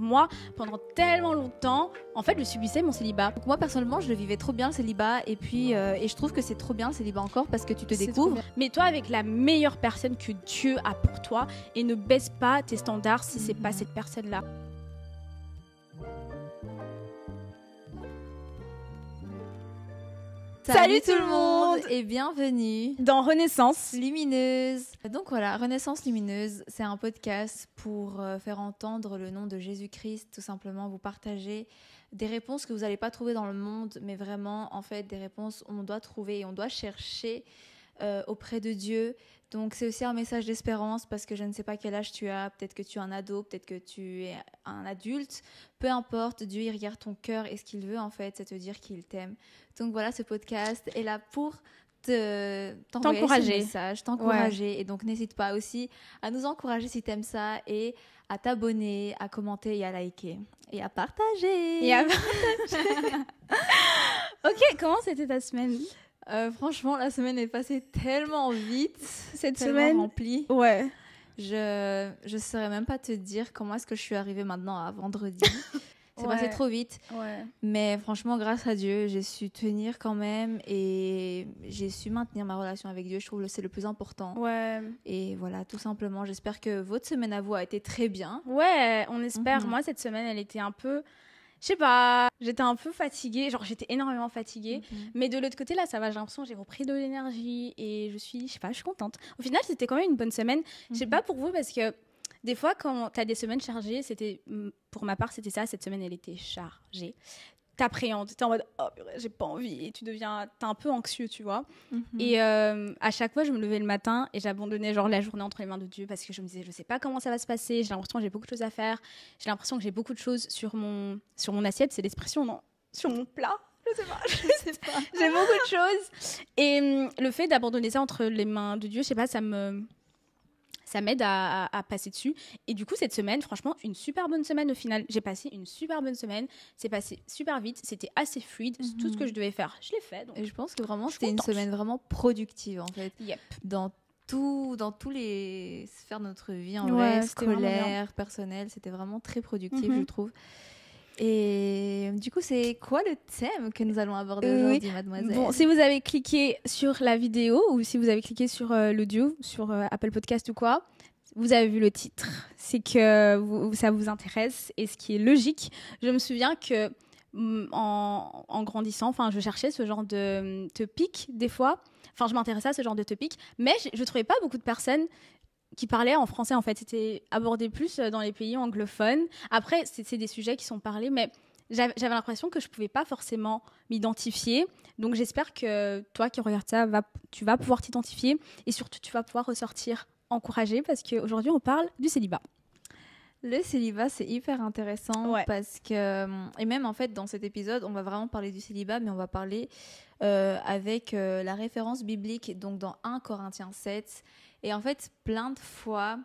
moi, pendant tellement longtemps, en fait, je subissais mon célibat. Donc moi personnellement je le vivais trop bien le célibat et puis et je trouve que c'est trop bien le célibat encore parce que tu te découvres. Mais toi avec la meilleure personne que Dieu a pour toi et ne baisse pas tes standards si c'est pas cette personne-là. Salut tout le monde et bienvenue dans Renaissance Lumineuse. Donc voilà, Renaissance Lumineuse, c'est un podcast pour faire entendre le nom de Jésus-Christ, tout simplement vous partager des réponses que vous n'allez pas trouver dans le monde, mais vraiment en fait des réponses on doit trouver et on doit chercher auprès de Dieu. Donc c'est aussi un message d'espérance parce que je ne sais pas quel âge tu as, peut-être que tu es un ado, peut-être que tu es un adulte, peu importe, Dieu il regarde ton cœur et ce qu'il veut en fait, c'est te dire qu'il t'aime. Donc voilà, ce podcast est là pour t'encourager, message, t'encourager. Ouais. Et donc n'hésite pas aussi à nous encourager si t'aimes ça et à t'abonner, à commenter et à liker et à partager. Ok, comment c'était ta semaine? Franchement, la semaine est passée tellement vite. Cette semaine remplie. Ouais. Je saurais même pas te dire comment est-ce que je suis arrivée maintenant à vendredi. C'est passé trop vite. Ouais. Mais franchement, grâce à Dieu, j'ai su tenir quand même et j'ai su maintenir ma relation avec Dieu. Je trouve que c'est le plus important. Ouais. Et voilà, tout simplement, j'espère que votre semaine à vous a été très bien. Ouais, on espère. Moi, cette semaine, elle était un peu... Je sais pas, j'étais un peu fatiguée, genre j'étais énormément fatiguée, mais de l'autre côté là ça va, j'ai l'impression que j'ai repris de l'énergie et je suis contente. Au final c'était quand même une bonne semaine, je sais pas pour vous parce que des fois quand t'as des semaines chargées, pour ma part c'était ça, cette semaine elle était chargée. T'appréhendes, t'es en mode oh j'ai pas envie et t'es un peu anxieux tu vois. Et à chaque fois je me levais le matin et j'abandonnais genre la journée entre les mains de Dieu parce que je me disais je sais pas comment ça va se passer, j'ai l'impression que j'ai beaucoup de choses à faire, j'ai l'impression que j'ai beaucoup de choses sur mon assiette, c'est l'expression non, sur mon plat. Je sais pas. J'ai beaucoup de choses et le fait d'abandonner ça entre les mains de Dieu, je sais pas, ça m'aide à passer dessus. Et du coup, cette semaine, franchement, une super bonne semaine au final. J'ai passé une super bonne semaine. C'est passé super vite. C'était assez fluide. Tout ce que je devais faire, je l'ai fait. Donc et je pense que vraiment, c'était une semaine vraiment productive, en fait. Yep. Dans tous les sphères de notre vie, en vrai, scolaire, personnelle. C'était vraiment très productif, je trouve. Et du coup, c'est quoi le thème que nous allons aborder aujourd'hui, mademoiselle? Bon, si vous avez cliqué sur la vidéo ou si vous avez cliqué sur l'audio, sur Apple Podcast ou quoi, vous avez vu le titre. C'est que ça vous intéresse et ce qui est logique. Je me souviens que en grandissant, je cherchais ce genre de topic des fois. Je m'intéressais à ce genre de topic, mais je trouvais pas beaucoup de personnes qui parlaient en français, en fait. C'était abordé plus dans les pays anglophones. Après, c'est des sujets qui sont parlés, mais j'avais l'impression que je pouvais pas forcément m'identifier. Donc, j'espère que toi qui regardes ça, tu vas pouvoir t'identifier et surtout, tu vas pouvoir ressortir encouragé parce qu'aujourd'hui, on parle du célibat. Le célibat, c'est hyper intéressant parce que... Et même, en fait, dans cet épisode, on va vraiment parler du célibat, mais on va parler avec la référence biblique, donc dans 1 Corinthiens 7. Et en fait, plein de fois,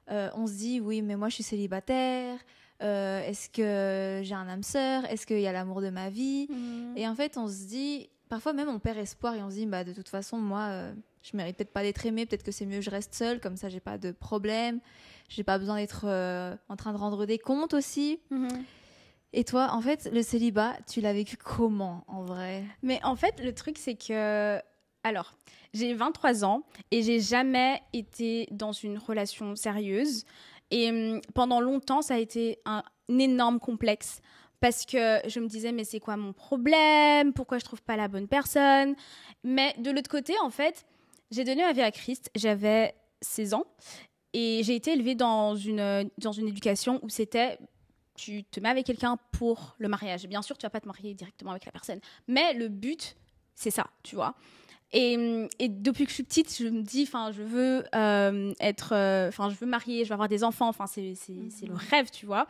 on se dit, oui, mais moi, je suis célibataire. Est-ce que j'ai un âme sœur? Est-ce qu'il y a l'amour de ma vie? Et en fait, on se dit... Parfois, même, on perd espoir et on se dit, de toute façon, moi, je mérite peut-être pas d'être aimée. Peut-être que c'est mieux que je reste seule. Comme ça, j'ai pas de problème. J'ai pas besoin d'être en train de rendre des comptes aussi. Et toi, en fait, le célibat, tu l'as vécu comment, en vrai? Mais en fait, le truc, c'est que... Alors, j'ai 23 ans et j'ai jamais été dans une relation sérieuse. Et pendant longtemps, ça a été un énorme complexe parce que je me disais, mais c'est quoi mon problème? Pourquoi je trouve pas la bonne personne? Mais de l'autre côté, en fait, j'ai donné ma vie à Christ. J'avais 16 ans et j'ai été élevée dans une éducation où c'était... Tu te mets avec quelqu'un pour le mariage. Bien sûr, tu vas pas te marier directement avec la personne. Mais le but, c'est ça, tu vois. Et depuis que je suis petite, je me dis, je veux je veux marier, je veux avoir des enfants. C'est le rêve, tu vois.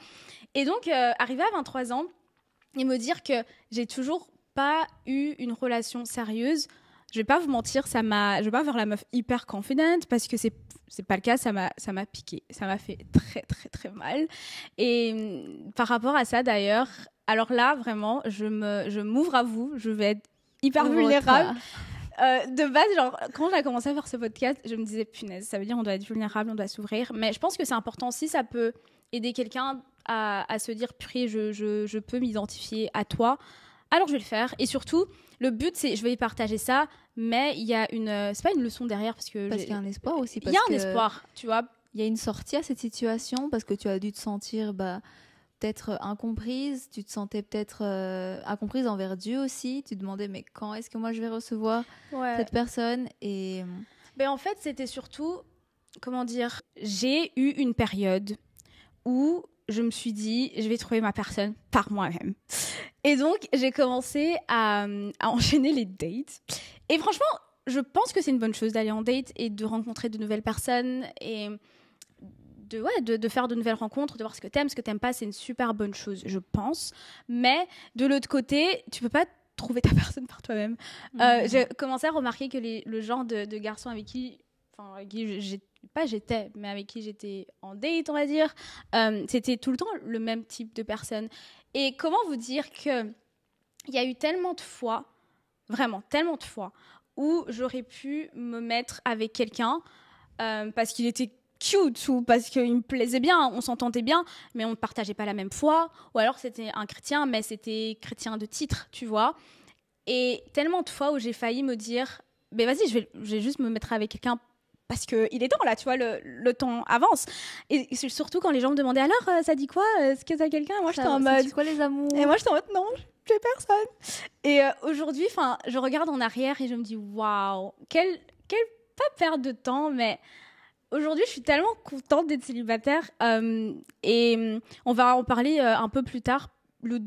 Et donc, arriver à 23 ans et me dire que j'ai toujours pas eu une relation sérieuse, je vais pas vous mentir, je vais pas faire la meuf hyper confidente parce que c'est pas le cas, ça m'a piqué, ça m'a fait très très très mal. Et par rapport à ça d'ailleurs, alors là vraiment, je m'ouvre à vous, je vais être hyper vulnérable. De base, genre, quand j'ai commencé à faire ce podcast, je me disais, punaise, ça veut dire on doit être vulnérable, on doit s'ouvrir. Mais je pense que c'est important aussi, ça peut aider quelqu'un à se dire, purée, je peux m'identifier à toi, alors je vais le faire. Et surtout, le but, c'est, je vais y partager ça, mais il y a c'est pas une leçon derrière, parce qu'il y a un espoir aussi. Il y a un espoir, tu vois. Il y a une sortie à cette situation, parce que tu as dû te sentir peut-être incomprise, tu te sentais peut-être incomprise envers Dieu aussi, tu te demandais mais quand est-ce que moi je vais recevoir cette personne et... En fait, c'était surtout, comment dire, j'ai eu une période où je me suis dit, je vais trouver ma personne par moi-même. Et donc, j'ai commencé à enchaîner les dates. Et franchement, je pense que c'est une bonne chose d'aller en date et de rencontrer de nouvelles personnes et de faire de nouvelles rencontres, de voir ce que t'aimes pas, c'est une super bonne chose, je pense. Mais de l'autre côté, tu peux pas trouver ta personne par toi-même. J'ai commencé à remarquer que le genre de garçons avec qui j'étais en date, on va dire, c'était tout le temps le même type de personne. Et comment vous dire que il y a eu tellement de fois, vraiment tellement de fois, où j'aurais pu me mettre avec quelqu'un parce qu'il était cute ou parce qu'il me plaisait bien, on s'entendait bien, mais on ne partageait pas la même foi, ou alors c'était un chrétien, mais c'était chrétien de titre, tu vois. Et tellement de fois où j'ai failli me dire, mais vas-y, je vais juste me mettre avec quelqu'un parce qu'il est temps, là, tu vois, le temps avance. Et surtout quand les gens me demandaient, alors, ça dit quoi? Est-ce que t'as quelqu'un? Et moi, j'étais en mode... C'est quoi les amours? Et moi, j'étais en mode, non, j'ai personne. Et aujourd'hui, je regarde en arrière et je me dis, waouh, quelle pas perte de temps, mais... Aujourd'hui, je suis tellement contente d'être célibataire et on va en parler un peu plus tard. Pas le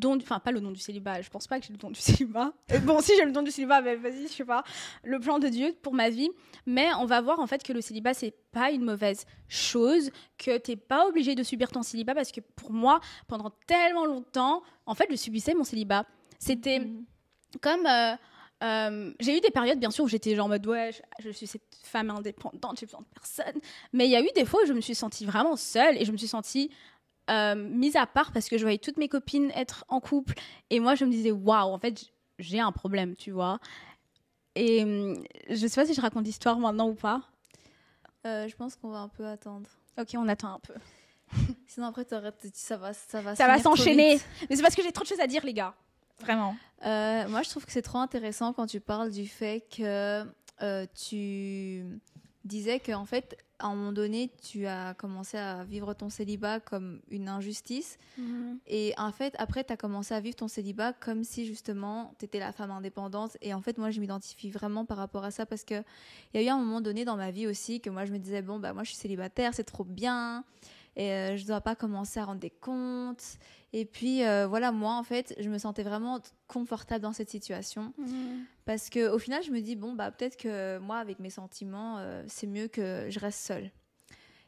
don du célibat, je pense pas que j'ai le don du célibat. Bon, si j'ai le don du célibat, mais vas-y, je sais pas. Le plan de Dieu pour ma vie. Mais on va voir en fait que le célibat, c'est pas une mauvaise chose, que t'es pas obligé de subir ton célibat parce que pour moi, pendant tellement longtemps, en fait, je subissais mon célibat. C'était comme... j'ai eu des périodes, bien sûr, où j'étais genre en mode ouais, je suis cette femme indépendante, j'ai besoin de personne. Mais il y a eu des fois où je me suis sentie vraiment seule et je me suis sentie mise à part parce que je voyais toutes mes copines être en couple et moi je me disais waouh, en fait, j'ai un problème, tu vois. Et je sais pas si je raconte l'histoire maintenant ou pas. Je pense qu'on va un peu attendre. Ok, on attend un peu. Sinon après ça va s'enchaîner. Mais c'est parce que j'ai trop de choses à dire, les gars. Vraiment. Moi, je trouve que c'est trop intéressant quand tu parles du fait que tu disais qu'en fait, à un moment donné, tu as commencé à vivre ton célibat comme une injustice. Et en fait, après, tu as commencé à vivre ton célibat comme si, justement, tu étais la femme indépendante. Et en fait, moi, je m'identifie vraiment par rapport à ça parce qu'il y a eu un moment donné dans ma vie aussi que moi, je me disais, bon, bah, moi, je suis célibataire, c'est trop bien. Et je dois pas commencer à rendre des comptes. Et puis voilà, moi en fait, je me sentais vraiment confortable dans cette situation parce que au final, je me dis bon bah peut-être que moi avec mes sentiments, c'est mieux que je reste seule.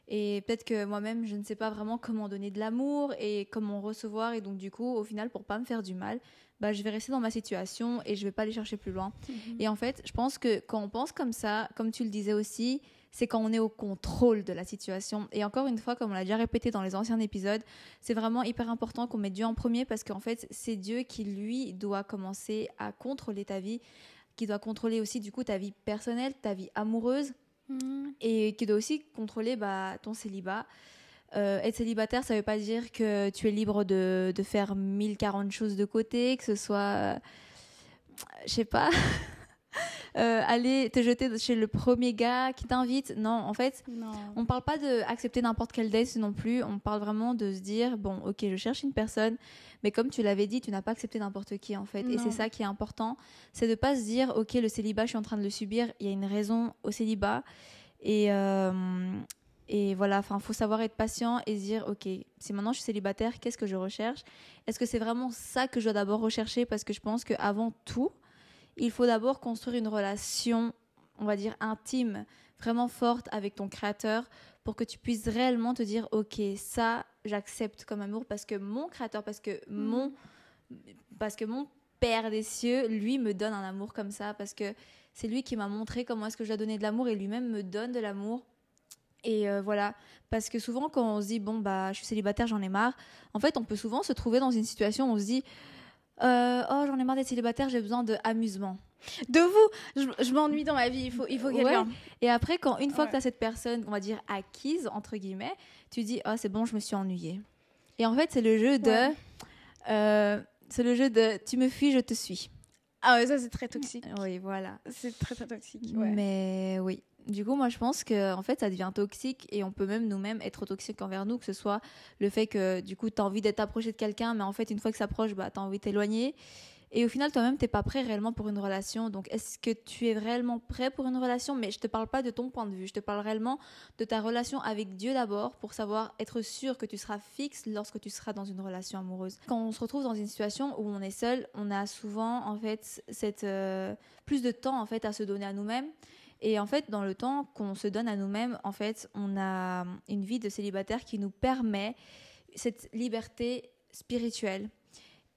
Et peut-être que moi-même, je ne sais pas vraiment comment donner de l'amour et comment recevoir. Et donc du coup, au final, pour pas me faire du mal, bah je vais rester dans ma situation et je vais pas aller chercher plus loin. Et en fait, je pense que quand on pense comme ça, comme tu le disais aussi, c'est quand on est au contrôle de la situation. Et encore une fois, comme on l'a déjà répété dans les anciens épisodes, c'est vraiment hyper important qu'on mette Dieu en premier parce qu'en fait, c'est Dieu qui, lui, doit commencer à contrôler ta vie, qui doit contrôler aussi, du coup, ta vie personnelle, ta vie amoureuse et qui doit aussi contrôler ton célibat. Être célibataire, ça ne veut pas dire que tu es libre de faire 1040 choses de côté, que ce soit, je sais pas... aller te jeter chez le premier gars qui t'invite. Non, en fait, on parle pas d'accepter n'importe quel date non plus. On parle vraiment de se dire, bon, ok, je cherche une personne, mais comme tu l'avais dit, tu n'as pas accepté n'importe qui, en fait. Non. Et c'est ça qui est important. C'est de pas se dire, ok, le célibat, je suis en train de le subir. Il y a une raison au célibat. Et voilà, enfin, faut savoir être patient et se dire, ok, si maintenant je suis célibataire, qu'est-ce que je recherche? Est-ce que c'est vraiment ça que je dois d'abord rechercher? Parce que je pense qu'avant tout, il faut d'abord construire une relation, on va dire, intime, vraiment forte avec ton créateur pour que tu puisses réellement te dire, ok, ça, j'accepte comme amour parce que mon créateur, parce que mon Père des cieux, lui, me donne un amour comme ça parce que c'est lui qui m'a montré comment est-ce que je dois donner de l'amour et lui-même me donne de l'amour. Et voilà, parce que souvent, quand on se dit, bon, bah, je suis célibataire, j'en ai marre, en fait, on peut souvent se trouver dans une situation où on se dit... oh, j'en ai marre d'être célibataire, j'ai besoin d'amusement. De vous, je m'ennuie dans ma vie, il faut quelqu'un. Ouais. Et après, une fois que tu as cette personne, on va dire acquise, entre guillemets, tu dis, oh, c'est bon, je me suis ennuyée. Et en fait, c'est le jeu de... Ouais. C'est le jeu de tu me fuis, je te suis. Ah ouais, ça c'est très toxique. Oui, voilà. C'est très très toxique. Ouais. Mais oui. Du coup, moi, je pense que en fait, ça devient toxique et on peut même nous-mêmes être toxiques envers nous, que ce soit le fait que du coup, tu as envie d'être approché de quelqu'un, mais en fait, une fois que ça approche, bah, tu as envie de t'éloigner. Et au final, toi-même, t'es pas prêt réellement pour une relation. Donc, est-ce que tu es réellement prêt pour une relation? Mais je te parle pas de ton point de vue. Je te parle réellement de ta relation avec Dieu d'abord pour savoir être sûr que tu seras fixe lorsque tu seras dans une relation amoureuse. Quand on se retrouve dans une situation où on est seul, on a souvent, en fait, plus de temps, en fait, à se donner à nous-mêmes. Et en fait, dans le temps qu'on se donne à nous-mêmes, en fait, on a une vie de célibataire qui nous permet cette liberté spirituelle.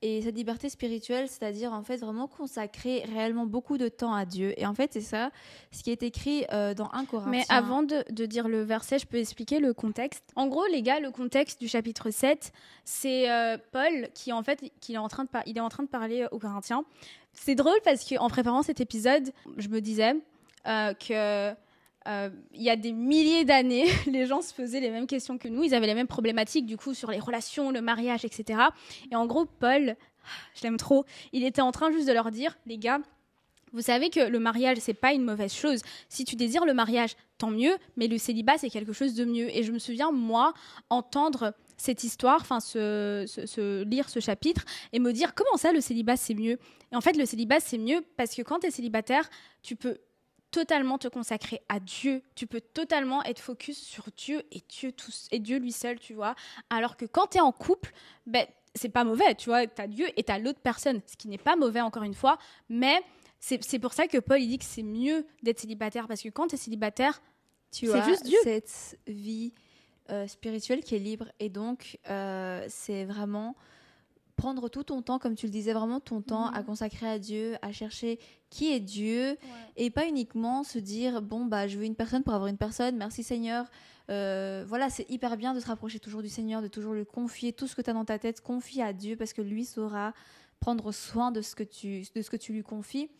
Et cette liberté spirituelle, c'est-à-dire en fait vraiment consacrer réellement beaucoup de temps à Dieu. Et en fait, c'est ça ce qui est écrit dans 1 Corinthiens. Mais avant de dire le verset, je peux expliquer le contexte. En gros, les gars, le contexte du chapitre 7, c'est Paul qui en fait il est en train de parler aux Corinthiens. C'est drôle parce qu'en préparant cet épisode, je me disais que il y a des milliers d'années, les gens se posaient les mêmes questions que nous. Ils avaient les mêmes problématiques, du coup, sur les relations, le mariage, etc. Et en gros, Paul, je l'aime trop, il était en train juste de leur dire, les gars, vous savez que le mariage, c'est pas une mauvaise chose. Si tu désires le mariage, tant mieux, mais le célibat, c'est quelque chose de mieux. Et je me souviens, moi, entendre cette histoire, enfin, lire ce chapitre et me dire, comment ça, le célibat, c'est mieux? Et en fait, le célibat, c'est mieux parce que quand tu es célibataire, tu peux totalement te consacrer à Dieu, tu peux totalement être focus sur Dieu et Dieu lui seul, tu vois. Alors que quand tu es en couple, ben c'est pas mauvais, tu vois, tu as Dieu et tu as l'autre personne, ce qui n'est pas mauvais encore une fois, mais c'est pour ça que Paul il dit que c'est mieux d'être célibataire parce que quand tu es célibataire, c'est juste Dieu. Cette vie spirituelle qui est libre et donc c'est vraiment prendre tout ton temps, comme tu le disais, vraiment ton temps à consacrer à Dieu, à chercher qui est Dieu, et pas uniquement se dire, bon, bah, je veux une personne pour avoir une personne, merci Seigneur. Voilà, c'est hyper bien de se rapprocher toujours du Seigneur, de toujours lui confier tout ce que tu as dans ta tête, confie à Dieu, parce que lui saura prendre soin de ce que tu lui confies.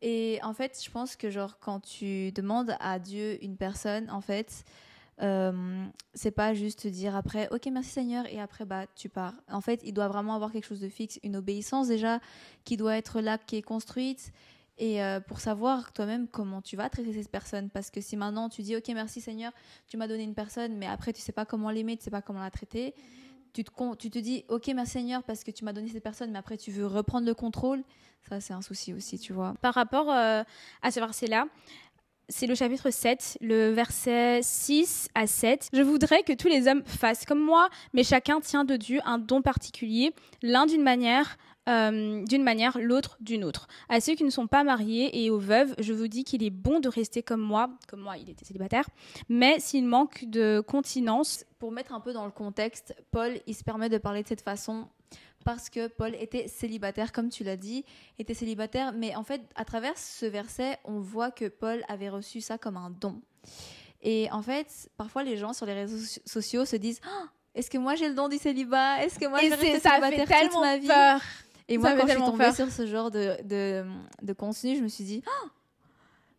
Et en fait, je pense que genre, quand tu demandes à Dieu une personne, en fait... c'est pas juste dire après ok merci Seigneur et après bah tu pars. En fait il doit vraiment avoir quelque chose de fixe, une obéissance déjà qui doit être là, qui est construite, et pour savoir toi-même comment tu vas traiter cette personne, parce que si maintenant tu dis ok merci Seigneur, tu m'as donné une personne mais après tu sais pas comment l'aimer, tu sais pas comment la traiter, tu te dis ok merci Seigneur parce que tu m'as donné cette personne mais après tu veux reprendre le contrôle, ça c'est un souci aussi, tu vois. Par rapport à ce verset-là, c'est le chapitre 7, le verset 6 à 7. Je voudrais que tous les hommes fassent comme moi, mais chacun tient de Dieu un don particulier, l'un d'une manière, l'autre d'une autre. À ceux qui ne sont pas mariés et aux veuves, je vous dis qu'il est bon de rester comme moi il était célibataire, mais s'il manque de continence... Pour mettre un peu dans le contexte, Paul, il se permet de parler de cette façon parce que Paul était célibataire, comme tu l'as dit, était célibataire, mais en fait, à travers ce verset, on voit que Paul avait reçu ça comme un don. Et en fait, parfois, les gens sur les réseaux sociaux se disent oh, « Est-ce que moi, j'ai le don du célibat? Est-ce que moi, je vais rester célibataire toute ma vie ?» Et moi, quand je suis tombée sur ce genre de contenu, je me suis dit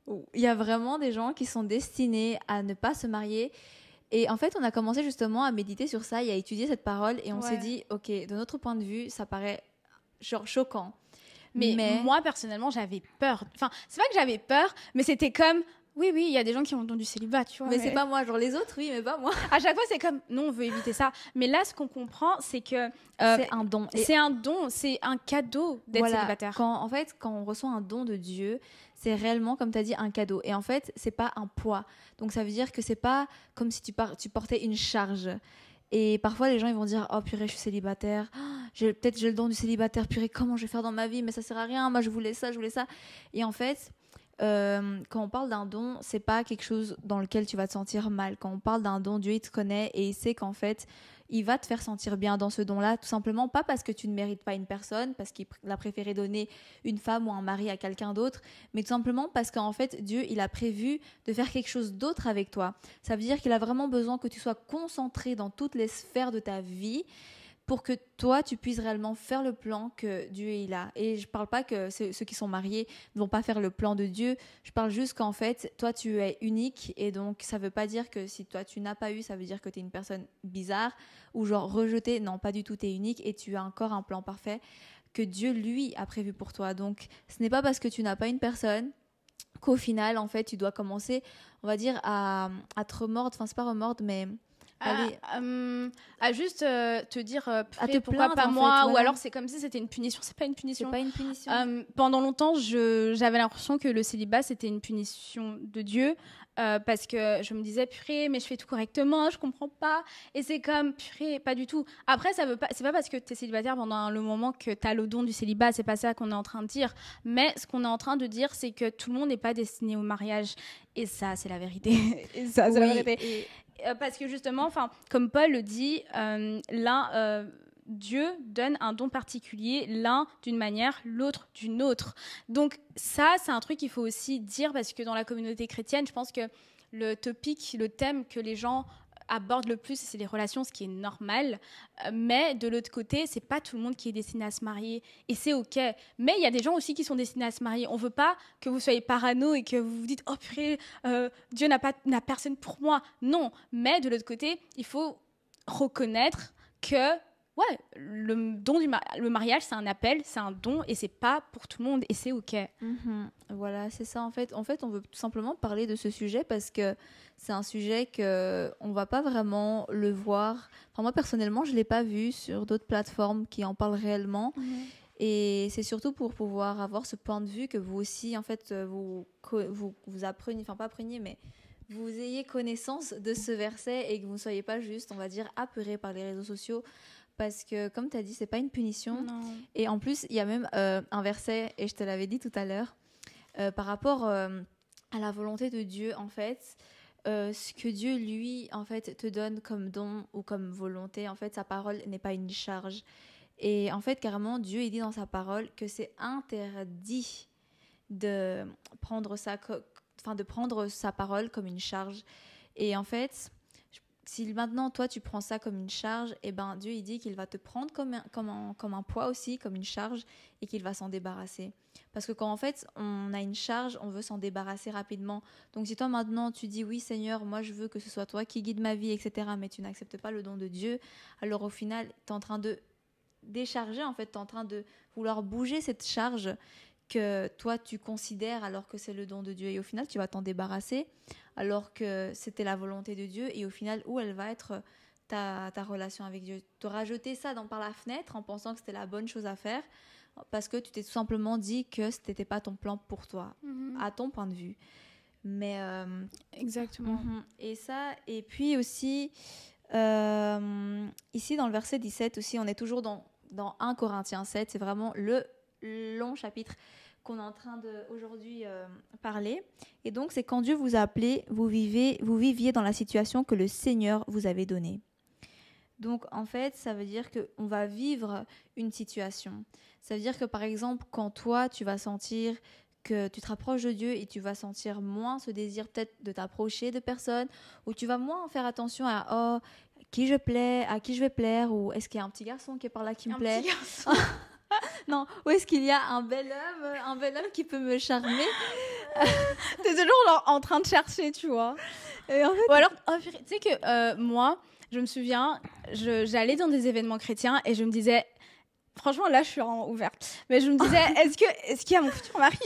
oh, il y a vraiment des gens qui sont destinés à ne pas se marier. Et en fait, on a commencé justement à méditer sur ça et à étudier cette parole. Et on s'est dit, ok, de notre point de vue, ça paraît genre choquant. Mais moi, personnellement, j'avais peur. Enfin, c'est pas que j'avais peur, mais c'était comme... Oui, il y a des gens qui ont le don du célibat, tu vois. Mais c'est pas moi, genre les autres, oui, mais pas moi. À chaque fois, c'est comme, non, on veut éviter ça. Mais là, ce qu'on comprend, c'est que... c'est un don. C'est un don, c'est un cadeau d'être célibataire. Quand on reçoit un don de Dieu, c'est réellement, comme tu as dit, un cadeau. Et en fait, c'est pas un poids. Donc ça veut dire que c'est pas comme si tu portais une charge. Et parfois, les gens ils vont dire « Oh purée, je suis célibataire. Peut-être j'ai le don du célibataire. Purée, comment je vais faire dans ma vie? Mais ça sert à rien. Moi, je voulais ça. » Et en fait... quand on parle d'un don, c'est pas quelque chose dans lequel tu vas te sentir mal. Quand on parle d'un don, Dieu il te connaît et il sait qu'en fait il va te faire sentir bien dans ce don-là, tout simplement pas parce que tu ne mérites pas une personne, parce qu'il a préféré donner une femme ou un mari à quelqu'un d'autre, mais tout simplement parce qu'en fait Dieu il a prévu de faire quelque chose d'autre avec toi. Ça veut dire qu'il a vraiment besoin que tu sois concentré dans toutes les sphères de ta vie pour que toi, tu puisses réellement faire le plan que Dieu il a. Et je parle pas que ceux qui sont mariés ne vont pas faire le plan de Dieu. Je parle juste qu'en fait, toi, tu es unique. Et donc, ça veut pas dire que si toi, tu n'as pas eu, ça veut dire que tu es une personne bizarre ou genre rejetée. Non, pas du tout, tu es unique et tu as encore un plan parfait que Dieu, lui, a prévu pour toi. Donc, ce n'est pas parce que tu n'as pas une personne qu'au final, en fait, tu dois commencer, on va dire, à te remordre. Enfin, c'est pas remordre, mais... à juste te dire à te pourquoi plaindre, pas en moi, fait, ou voilà. alors c'est comme si c'était une punition. C'est pas une punition. C'est pas une punition. Pendant longtemps, j'avais l'impression que le célibat c'était une punition de Dieu, parce que je me disais purée, mais je fais tout correctement, je comprends pas. Et c'est comme purée, pas du tout. Après, c'est pas parce que tu es célibataire pendant le moment que tu as le don du célibat, c'est pas ça qu'on est en train de dire. Mais ce qu'on est en train de dire, c'est que tout le monde n'est pas destiné au mariage. Et ça, c'est la vérité. Et ça, c'est la vérité. Parce que justement, comme Paul le dit, Dieu donne un don particulier, l'un d'une manière, l'autre d'une autre. Donc ça, c'est un truc qu'il faut aussi dire, parce que dans la communauté chrétienne, je pense que le thème que les gens abordent le plus, c'est les relations, ce qui est normal. Mais de l'autre côté, c'est pas tout le monde qui est destiné à se marier, et c'est ok. Mais il y a des gens aussi qui sont destinés à se marier. On veut pas que vous soyez parano et que vous vous dites oh purée, Dieu n'a personne pour moi. Non, mais de l'autre côté, il faut reconnaître que ouais, le mariage, c'est un appel, c'est un don, et c'est pas pour tout le monde, et c'est ok. Voilà, c'est ça en fait. En fait, on veut tout simplement parler de ce sujet parce que c'est un sujet que on va pas vraiment le voir. Enfin, moi personnellement, je l'ai pas vu sur d'autres plateformes qui en parlent réellement. Et c'est surtout pour pouvoir avoir ce point de vue que vous aussi, en fait, vous appreniez, enfin pas appreniez, mais vous ayez connaissance de ce verset et que vous ne soyez pas juste, on va dire, apeurés par les réseaux sociaux. Parce que, comme tu as dit, c'est pas une punition. Non. Et en plus, il y a même un verset, et je te l'avais dit tout à l'heure, par rapport à la volonté de Dieu, en fait, ce que Dieu, lui, en fait, te donne comme don ou comme volonté, en fait, sa parole n'est pas une charge. Et en fait, carrément, Dieu, il dit dans sa parole que c'est interdit de prendre sa parole comme une charge. Et en fait, si maintenant, toi, tu prends ça comme une charge, eh ben, Dieu, il dit qu'il va te prendre comme un poids aussi, comme une charge, et qu'il va s'en débarrasser. Parce que quand, en fait, on a une charge, on veut s'en débarrasser rapidement. Donc, si toi, maintenant, tu dis, oui, Seigneur, moi, je veux que ce soit toi qui guide ma vie, etc., mais tu n'acceptes pas le don de Dieu, alors, au final, tu es en train de décharger, en fait, tu es en train de vouloir bouger cette charge que toi tu considères alors que c'est le don de Dieu, et au final tu vas t'en débarrasser alors que c'était la volonté de Dieu, et au final où elle va être ta relation avec Dieu. Tu auras jeté ça par la fenêtre en pensant que c'était la bonne chose à faire parce que tu t'es tout simplement dit que ce n'était pas ton plan pour toi, à ton point de vue. Mais exactement. Et ça, et puis aussi ici dans le verset 17 aussi, on est toujours dans 1 Corinthiens 7, c'est vraiment le long chapitre qu'on est en train de aujourd'hui parler. Et donc c'est quand Dieu vous a appelé, vous viviez dans la situation que le Seigneur vous avait donnée. Donc en fait, ça veut dire qu'on va vivre une situation. Ça veut dire que par exemple, quand toi tu vas sentir que tu te rapproches de Dieu et tu vas sentir moins ce désir peut-être de t'approcher de personnes, ou tu vas moins faire attention à qui je vais plaire, ou est-ce qu'il y a un petit garçon qui est par là qui me plaît. Un petit garçon. Non, ou est-ce qu'il y a un bel homme qui peut me charmer. T'es toujours en train de chercher, tu vois. Et en fait, ou alors, tu sais que moi, je me souviens, j'allais dans des événements chrétiens et je me disais, franchement, là, je suis ouverte. Mais je me disais, est-ce qu'il y a mon futur mari?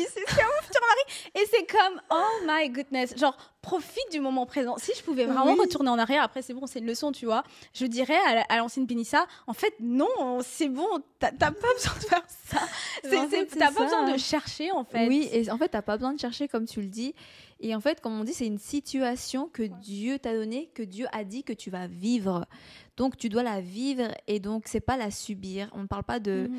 Et c'est comme, oh my goodness. Genre, profite du moment présent. Si je pouvais vraiment retourner en arrière, après, c'est bon, c'est une leçon, tu vois. Je dirais à l'ancienne Pénissa, en fait, non, c'est bon, t'as pas besoin de faire ça. T'as pas besoin de chercher, en fait. Oui, et en fait, t'as pas besoin de chercher, comme tu le dis. Et en fait, comme on dit, c'est une situation que Dieu t'a donnée, que Dieu a dit que tu vas vivre. Donc, tu dois la vivre, et donc, c'est pas la subir. On ne parle pas de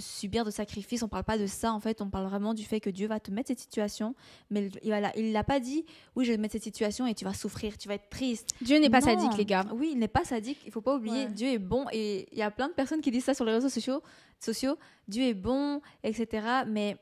subir de sacrifice, on ne parle pas de ça. En fait, on parle vraiment du fait que Dieu va te mettre cette situation, mais il l'a pas dit, oui, je vais te mettre cette situation et tu vas souffrir, tu vas être triste. Dieu n'est pas sadique, les gars. Oui, il n'est pas sadique, il ne faut pas oublier. Dieu est bon, et il y a plein de personnes qui disent ça sur les réseaux sociaux. Dieu est bon, etc. Mais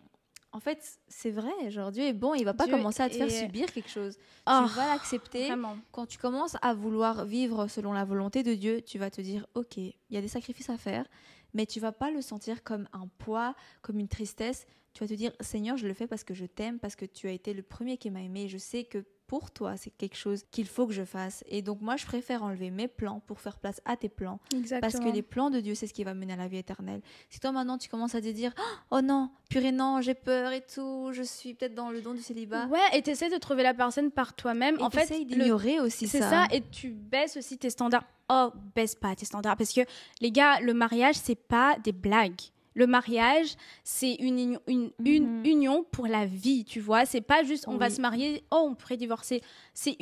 en fait, c'est vrai, genre Dieu est bon, il va pas Dieu commencer à te faire est- subir quelque chose. Oh, Tu vas l'accepter. vraiment. Quand tu commences à vouloir vivre selon la volonté de Dieu, tu vas te dire, ok, il y a des sacrifices à faire, mais tu vas pas le sentir comme un poids, comme une tristesse. Tu vas te dire, Seigneur, je le fais parce que je t'aime, parce que tu as été le premier qui m'a aimé. Je sais que pour toi, c'est quelque chose qu'il faut que je fasse. Et donc, moi, je préfère enlever mes plans pour faire place à tes plans. Exactement. Parce que les plans de Dieu, c'est ce qui va mener à la vie éternelle. Si toi, maintenant, tu commences à te dire, oh non, purée, non, j'ai peur et tout, je suis peut-être dans le don du célibat. Ouais, et t'essaies de trouver la personne par toi-même. Et En fait, t'essayes d'ignorer aussi c'est ça. ça, et tu baisses aussi tes standards. Oh, baisse pas tes standards, parce que les gars, le mariage, c'est pas des blagues. Le mariage, c'est une union pour la vie, tu vois. C'est pas juste on va se marier, oh, on pourrait divorcer. C'est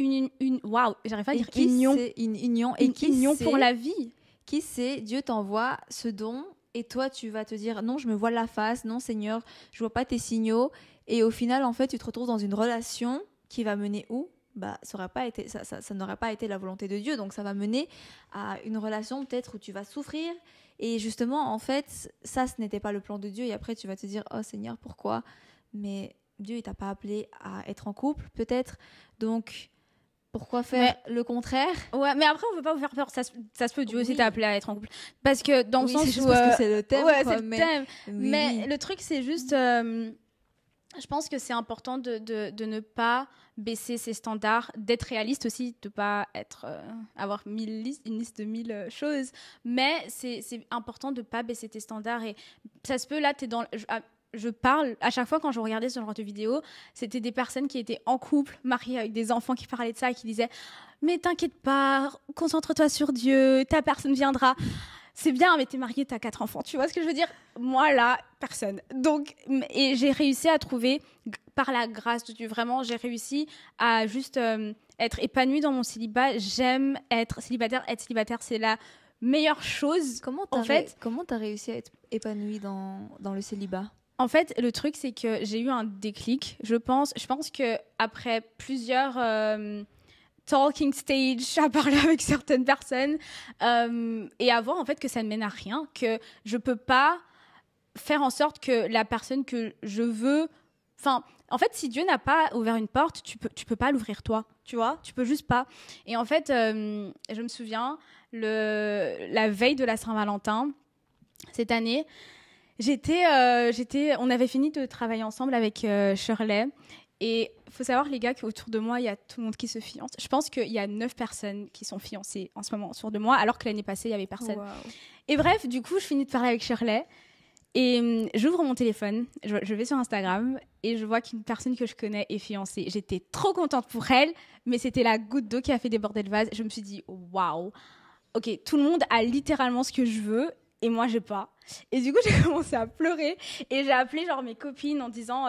waouh, j'arrive pas à dire union. C'est une union. Une union pour la vie. Qui sait, Dieu t'envoie ce don et toi, tu vas te dire non, je me voile la face, non, Seigneur, je vois pas tes signaux. Et au final, en fait, tu te retrouves dans une relation qui va mener où? Bah, ça n'aurait pas été la volonté de Dieu. Donc, ça va mener à une relation peut-être où tu vas souffrir. Et justement, en fait, ça, ce n'était pas le plan de Dieu. Et après, tu vas te dire, oh Seigneur, pourquoi? Mais Dieu, il t'a pas appelé à être en couple, peut-être. Donc, pourquoi faire le contraire? Ouais, mais après, on veut pas vous faire peur. Ça se peut, Dieu aussi t'a appelé à être en couple. Parce que dans le sens où... parce que c'est le thème. Ouais, quoi, c'est le thème. Oui. Mais le truc, c'est juste... je pense que c'est important de ne pas baisser ses standards, d'être réaliste aussi, de ne pas avoir une liste de 1000 choses. Mais c'est important de ne pas baisser tes standards. Et ça se peut, là, tu es dans... Je parle, à chaque fois quand je regardais ce genre de vidéo, c'était des personnes qui étaient en couple, mariées avec des enfants, qui parlaient de ça et qui disaient « Mais t'inquiète pas, concentre-toi sur Dieu, ta personne viendra. » C'est bien, mais t'es mariée, t'as 4 enfants. Tu vois ce que je veux dire? Moi, là, personne. Donc, et j'ai réussi à trouver, par la grâce de Dieu, vraiment, j'ai réussi à juste être épanouie dans mon célibat. J'aime être célibataire. Être célibataire, c'est la meilleure chose. Comment t'as réussi à être épanouie dans le célibat? En fait, le truc, c'est que j'ai eu un déclic, je pense. Je pense qu'après plusieurs talking stage, à parler avec certaines personnes, et à voir en fait que ça ne mène à rien, que je peux pas faire en sorte que la personne que je veux... Enfin, en fait, si Dieu n'a pas ouvert une porte, tu peux pas l'ouvrir toi, tu vois? Tu peux juste pas. Et en fait, je me souviens, la veille de la Saint-Valentin, cette année... on avait fini de travailler ensemble avec Shirley. Et il faut savoir, les gars, qu'autour de moi, il y a tout le monde qui se fiance. Je pense qu'il y a 9 personnes qui sont fiancées en ce moment autour de moi, alors que l'année passée, il n'y avait personne. Wow. Et bref, du coup, je finis de parler avec Shirley. Et j'ouvre mon téléphone, je vais sur Instagram et je vois qu'une personne que je connais est fiancée. J'étais trop contente pour elle, mais c'était la goutte d'eau qui a fait déborder le vase. Je me suis dit, waouh, ok, tout le monde a littéralement ce que je veux. Et moi, j'ai pas. Et du coup, j'ai commencé à pleurer. Et j'ai appelé genre mes copines en disant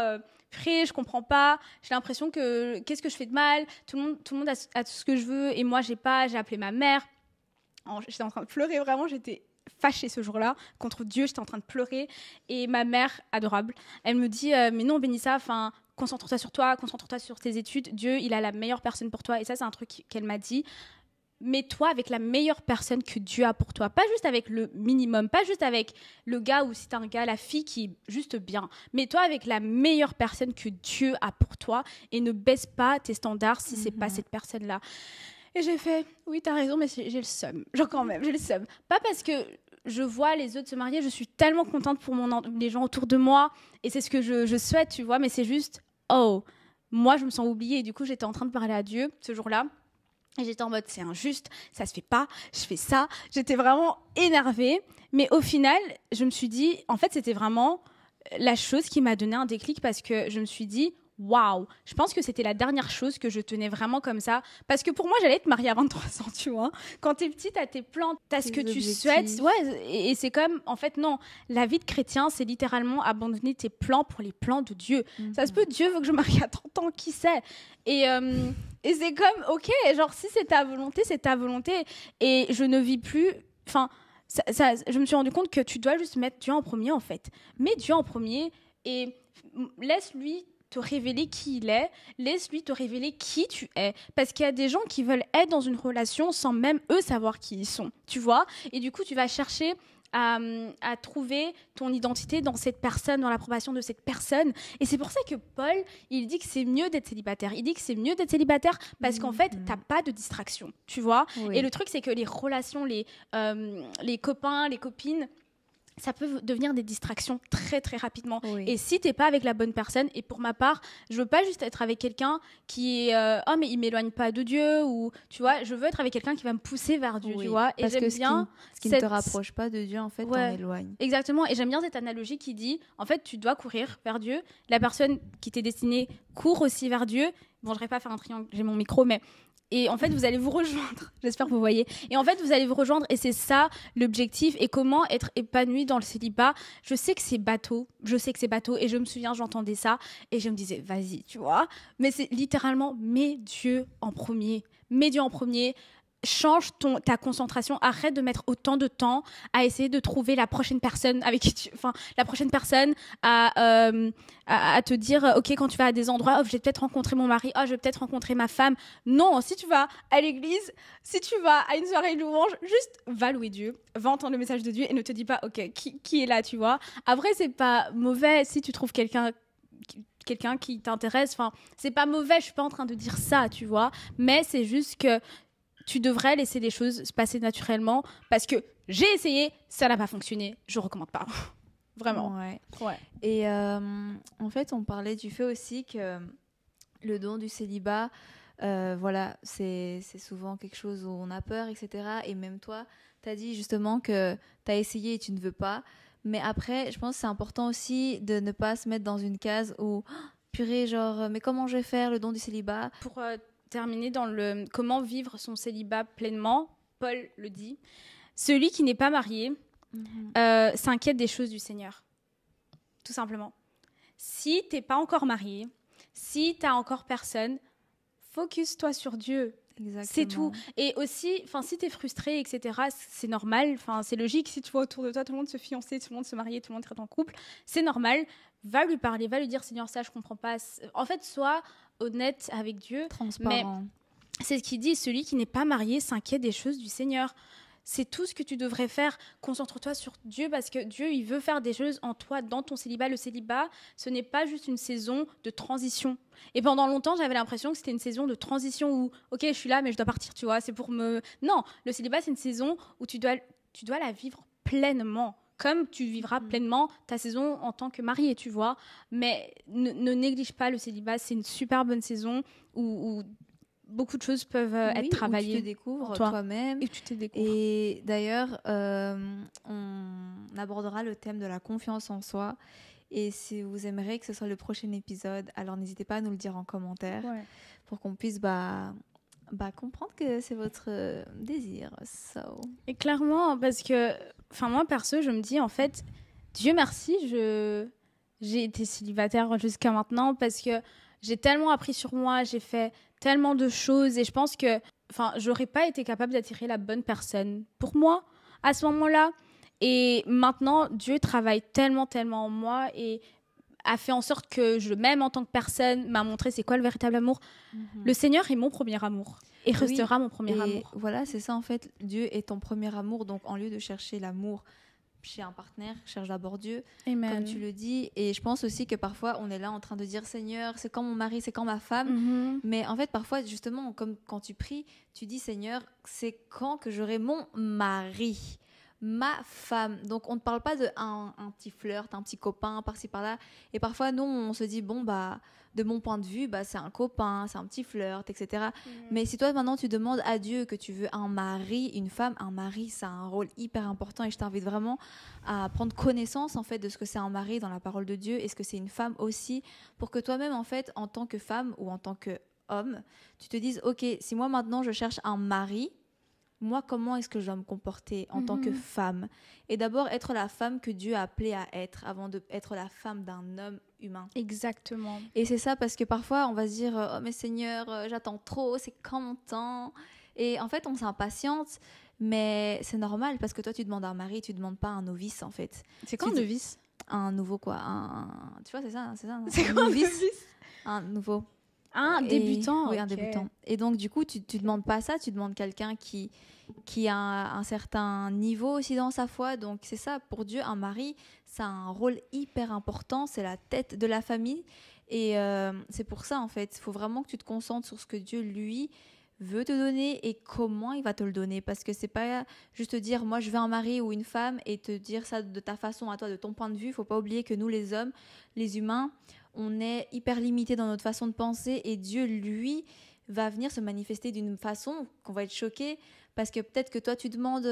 Frère, je comprends pas. J'ai l'impression que qu'est-ce que je fais de mal? Tout le monde a tout ce que je veux. Et moi, j'ai pas. J'ai appelé ma mère. J'étais en train de pleurer, vraiment. J'étais fâchée ce jour-là. Contre Dieu, j'étais en train de pleurer. Et ma mère, adorable, elle me dit mais non, Benissa, concentre-toi sur toi, concentre-toi sur tes études. Dieu, il a la meilleure personne pour toi. Et ça, c'est un truc qu'elle m'a dit. Mets-toi avec la meilleure personne que Dieu a pour toi. Pas juste avec le minimum, pas juste avec le gars ou si t'es un gars, la fille qui est juste bien. Mets-toi avec la meilleure personne que Dieu a pour toi et ne baisse pas tes standards si c'est pas cette personne-là. Et j'ai fait, oui, t'as raison, mais j'ai le seum. Genre quand même, j'ai le seum. Pas parce que je vois les autres se marier, je suis tellement contente pour les gens autour de moi et c'est ce que je souhaite, tu vois, mais c'est juste, moi je me sens oubliée et du coup j'étais en train de parler à Dieu ce jour-là. Et j'étais en mode, c'est injuste, ça se fait pas, je fais ça. J'étais vraiment énervée. Mais au final, je me suis dit, en fait, c'était vraiment la chose qui m'a donné un déclic parce que je me suis dit, waouh, je pense que c'était la dernière chose que je tenais vraiment comme ça. Parce que pour moi, j'allais être mariée à 23 ans, tu vois. Quand t'es petite, t'as tes plans, t'as ce que tu souhaites. Ouais, et c'est comme, en fait, non. La vie de chrétien, c'est littéralement abandonner tes plans pour les plans de Dieu. Ça se peut, Dieu veut que je me marie à 30 ans, qui sait? Et c'est comme, ok, genre, si c'est ta volonté, c'est ta volonté. Et je ne vis plus... Enfin, je me suis rendu compte que tu dois juste mettre Dieu en premier, en fait. Mets Dieu en premier et laisse-lui te révéler qui il est, laisse-lui te révéler qui tu es. Parce qu'il y a des gens qui veulent être dans une relation sans même eux savoir qui ils sont, tu vois. Et du coup, tu vas chercher à trouver ton identité dans cette personne, dans l'approbation de cette personne. Et c'est pour ça que Paul, il dit que c'est mieux d'être célibataire. Il dit que c'est mieux d'être célibataire parce qu'en fait, t'as pas de distraction, tu vois. Oui. Et le truc, c'est que les relations, les copains, les copines, ça peut devenir des distractions très très rapidement. Oui. Et si t'es pas avec la bonne personne, et pour ma part, je veux pas juste être avec quelqu'un qui est oh mais il m'éloigne pas de Dieu, ou tu vois, je veux être avec quelqu'un qui va me pousser vers Dieu, Oui, tu vois. Et parce j'aime que bien ce qui ne te rapproche pas de Dieu, en fait, t'en éloigne. Exactement, et j'aime bien cette analogie qui dit, en fait, tu dois courir vers Dieu. La personne qui t'est destinée court aussi vers Dieu. Bon, je vais pas faire un triangle, j'ai mon micro, mais... Et en fait, vous allez vous rejoindre. J'espère que vous voyez. Et en fait, vous allez vous rejoindre. Et c'est ça l'objectif. Et comment être épanoui dans le célibat. Je sais que c'est bateau. Et je me souviens, j'entendais ça. Et je me disais, vas-y, tu vois. Mais c'est littéralement, mets Dieu en premier. Mets Dieu en premier. Change ta concentration, arrête de mettre autant de temps à essayer de trouver la prochaine personne avec qui la prochaine personne à te dire ok, quand tu vas à des endroits, oh, je vais peut-être rencontrer mon mari, oh, je vais peut-être rencontrer ma femme. Non, si tu vas à l'église, si tu vas à une soirée de louange, juste va louer Dieu, va entendre le message de Dieu et ne te dis pas ok, qui est là, tu vois. Après, c'est pas mauvais si tu trouves quelqu'un qui t'intéresse, enfin, c'est pas mauvais, je suis pas en train de dire ça, tu vois, mais c'est juste que tu devrais laisser les choses se passer naturellement, parce que j'ai essayé, ça n'a pas fonctionné, je recommande pas. Vraiment. Ouais. Ouais. Et en fait, on parlait du fait aussi que le don du célibat, voilà, c'est souvent quelque chose où on a peur, etc. Et même toi, tu as dit justement que tu as essayé et tu ne veux pas. Mais après, je pense que c'est important aussi de ne pas se mettre dans une case où, purée, genre, mais comment je vais faire le don du célibat ? Pour terminer dans le comment vivre son célibat pleinement, Paul le dit, celui qui n'est pas marié s'inquiète des choses du Seigneur. Tout simplement. Si t'es pas encore marié, si t'as encore personne, focus-toi sur Dieu. Exactement. C'est tout. Et aussi, si t'es frustré, etc., c'est normal. C'est logique. Si tu vois autour de toi, tout le monde se fiancer, tout le monde se marier, tout le monde est en couple, c'est normal. Va lui parler, va lui dire, Seigneur, ça, je comprends pas. En fait, sois honnête avec Dieu. Transparent. Mais c'est ce qu'il dit, celui qui n'est pas marié s'inquiète des choses du Seigneur. C'est tout ce que tu devrais faire. Concentre-toi sur Dieu, parce que Dieu, il veut faire des choses en toi, dans ton célibat. Le célibat, ce n'est pas juste une saison de transition. Et pendant longtemps, j'avais l'impression que c'était une saison de transition où, ok, je suis là, mais je dois partir, tu vois. C'est pour me... Non, le célibat, c'est une saison où tu dois la vivre pleinement. Comme tu vivras pleinement ta saison en tant que marié, tu vois. Mais ne néglige pas le célibat. C'est une super bonne saison où beaucoup de choses peuvent être travaillées. Où tu te découvres toi-même. Et tu te découvres. Et d'ailleurs, on abordera le thème de la confiance en soi. Et si vous aimeriez que ce soit le prochain épisode, alors n'hésitez pas à nous le dire en commentaire pour qu'on puisse comprendre que c'est votre désir. Et clairement, parce que moi, perso, je me dis, en fait, Dieu merci, j'ai été célibataire jusqu'à maintenant parce que j'ai tellement appris sur moi, j'ai fait tellement de choses et je pense que j'aurais pas été capable d'attirer la bonne personne pour moi à ce moment-là. Et maintenant, Dieu travaille tellement en moi et a fait en sorte que je m'aime en tant que personne, m'a montré c'est quoi le véritable amour. Le Seigneur est mon premier amour et restera mon premier amour. Voilà, c'est ça en fait. Dieu est ton premier amour, donc en lieu de chercher l'amour chez un partenaire, cherche d'abord Dieu, Amen. Comme tu le dis. Et je pense aussi que parfois, on est là en train de dire Seigneur, c'est quand mon mari, c'est quand ma femme. Mais en fait, parfois, justement, comme quand tu pries, tu dis Seigneur, c'est quand que j'aurai mon mari, ma femme. Donc, on ne parle pas de un petit flirt, un petit copain par-ci par-là. Et parfois, nous, on se dit de mon point de vue, c'est un copain, c'est un petit flirt, etc. Mais si toi, maintenant, tu demandes à Dieu que tu veux un mari, une femme, un mari, ça a un rôle hyper important et je t'invite vraiment à prendre connaissance, en fait, de ce que c'est un mari dans la parole de Dieu et ce que c'est une femme aussi, pour que toi-même, en fait, en tant que femme ou en tant qu'homme, tu te dises, OK, si moi, maintenant, je cherche un mari, moi, comment est-ce que je dois me comporter en tant que femme ? Et d'abord, être la femme que Dieu a appelée à être avant d'être la femme d'un homme humain. Exactement. Et c'est ça, parce que parfois, on va se dire « Oh, mais Seigneur, j'attends trop, c'est quand mon temps ?» Et en fait, on s'impatiente, mais c'est normal, parce que toi, tu demandes un mari, tu ne demandes pas un novice, en fait. C'est quoi un novice ? Un nouveau, quoi. Tu vois, c'est ça. C'est quoi un novice ? Un nouveau. Un débutant. Oui, un ok. débutant. Et donc, du coup, tu demandes pas ça, tu demandes quelqu'un qui a un certain niveau aussi dans sa foi. Donc, c'est ça, pour Dieu, un mari, ça a un rôle hyper important, c'est la tête de la famille. Et c'est pour ça, en fait, il faut vraiment que tu te concentres sur ce que Dieu, lui, veut te donner et comment il va te le donner. Parce que c'est pas juste te dire, moi, je veux un mari ou une femme et te dire ça de ta façon à toi, de ton point de vue. Il faut pas oublier que nous, les hommes, les humains, on est hyper limité dans notre façon de penser et Dieu, lui, va venir se manifester d'une façon qu'on va être choqué parce que peut-être que toi, tu demandes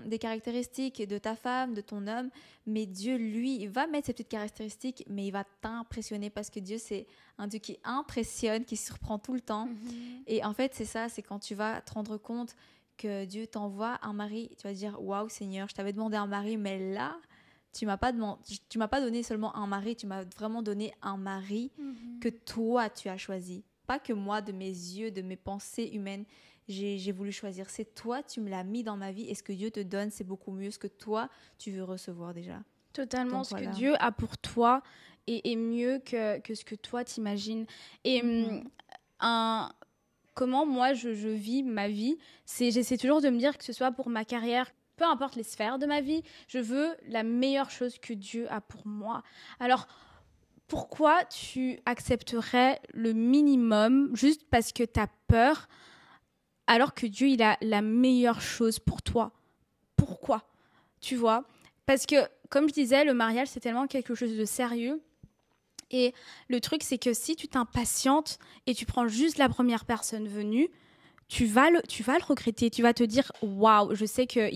des caractéristiques de ta femme, de ton homme, mais Dieu, lui, il va mettre ses petites caractéristiques, mais il va t'impressionner parce que Dieu, c'est un Dieu qui impressionne, qui surprend tout le temps. Et en fait, c'est ça, c'est quand tu vas te rendre compte que Dieu t'envoie un mari, tu vas dire, waouh Seigneur, je t'avais demandé un mari, mais là, tu m'as pas donné seulement un mari, tu m'as vraiment donné un mari que toi tu as choisi. Pas que moi, de mes yeux, de mes pensées humaines, j'ai voulu choisir. C'est toi, tu me l'as mis dans ma vie et ce que Dieu te donne, c'est beaucoup mieux ce que toi, tu veux recevoir déjà. Totalement, Donc, ce voilà. que Dieu a pour toi est mieux que ce que toi t'imagines. Et comment moi je vis ma vie, j'essaie toujours de me dire que ce soit pour ma carrière, peu importe les sphères de ma vie, je veux la meilleure chose que Dieu a pour moi. Alors, pourquoi tu accepterais le minimum juste parce que tu as peur alors que Dieu, il a la meilleure chose pour toi? Pourquoi? Tu vois? Parce que, comme je disais, le mariage, c'est tellement quelque chose de sérieux. Et le truc, c'est que si tu t'impatientes et tu prends juste la première personne venue, tu vas le regretter. Tu vas te dire, waouh, je sais que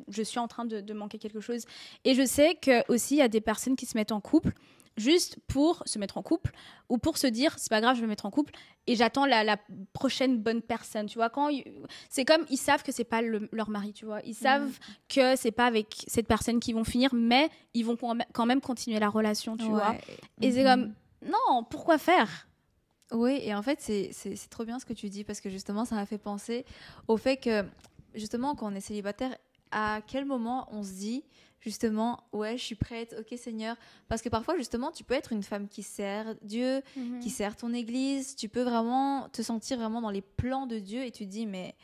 je suis en train de manquer quelque chose. Et je sais qu'aussi, il y a des personnes qui se mettent en couple juste pour se mettre en couple ou pour se dire, c'est pas grave, je vais me mettre en couple et j'attends la prochaine bonne personne. Tu vois, c'est comme ils savent que c'est pas leur mari, tu vois. Ils savent que c'est pas avec cette personne qu'ils vont finir, mais ils vont quand même continuer la relation, tu vois. Et c'est comme, non, pourquoi faire? Oui, et en fait, c'est trop bien ce que tu dis parce que justement, ça m'a fait penser au fait que, justement, quand on est célibataire, à quel moment on se dit, justement, ouais, je suis prête, ok Seigneur, parce que parfois, justement, tu peux être une femme qui sert Dieu, qui sert ton église, tu peux vraiment te sentir vraiment dans les plans de Dieu et tu te dis, mais